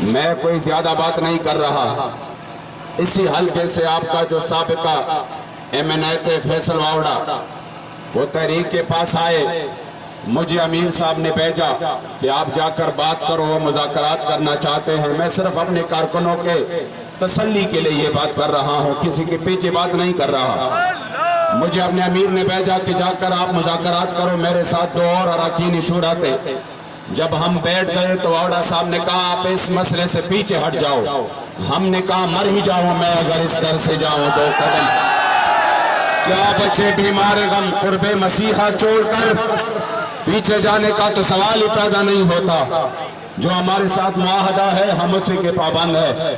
میں کوئی زیادہ بات نہیں کر رہا. اسی حلقے سے آپ کا جو سابقہ MNA تھے فیصل واوڈا وہ تحریک کے پاس آئے. مجھے امیر صاحب نے بھیجا کہ آپ جا کر بات کرو، وہ مذاکرات کرنا چاہتے ہیں. میں صرف اپنے کارکنوں کے تسلی کے لیے یہ بات کر رہا ہوں، کسی کے پیچھے بات نہیں کر رہا. مجھے اپنے امیر نے بھیجا کہ جا کر آپ مذاکرات کرو. میرے ساتھ دو اور اراکین شورا تھے. جب ہم بیٹھ گئے تو واوڈا صاحب نے کہا آپ اس مسئلے سے پیچھے ہٹ جاؤ. ہم نے کہا مر ہی جاؤں میں اگر اس در سے جاؤں 2 قدم. کیا بچے بیمار غم قرب مسیحا چھوڑ کر پیچھے جانے کا تو سوال ہی پیدا نہیں ہوتا. جو ہمارے ساتھ معاہدہ ہے ہم اسی کے پابند ہیں.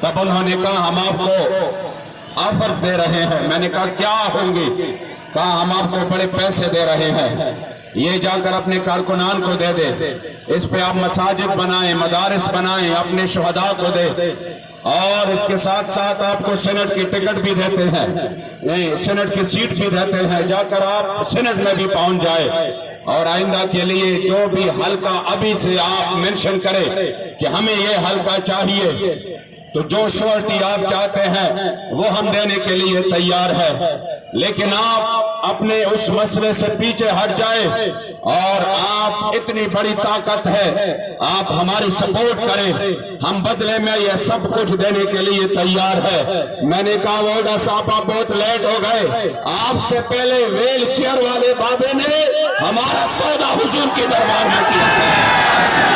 تب انہوں نے کہا ہم آپ کو آفرز دے رہے ہیں. میں نے کہا کیا ہوں گی؟ کہا ہم آپ کو بڑے پیسے دے رہے ہیں، یہ جا کر اپنے کارکنان کو دے دے، اس پہ آپ مساجد بنائیں، مدارس بنائیں، اپنے شہداء کو دے، اور اس کے ساتھ ساتھ آپ کو سینٹ کی ٹکٹ بھی دیتے ہیں، نہیں سینٹ کی سیٹ بھی دیتے ہیں. جا کر آپ سینٹ میں بھی پہنچ جائے. اور آئندہ کے لیے جو بھی حلقہ ابھی سے آپ منشن کریں کہ ہمیں یہ حلقہ چاہیے، تو جو شورٹی آپ چاہتے ہیں وہ ہم دینے کے لیے تیار ہے. لیکن آپ اپنے اس مسئلے سے پیچھے ہٹ جائے، اور آپ اتنی بڑی طاقت ہے آپ ہماری سپورٹ کریں، ہم بدلے میں یہ سب کچھ دینے کے لیے تیار ہے. میں نے کہا واوڈا صاحب آپ بہت لیٹ ہو گئے، آپ سے پہلے ویل چیئر والے بابے نے ہمارا سودا حضور کے دربار میں کیا.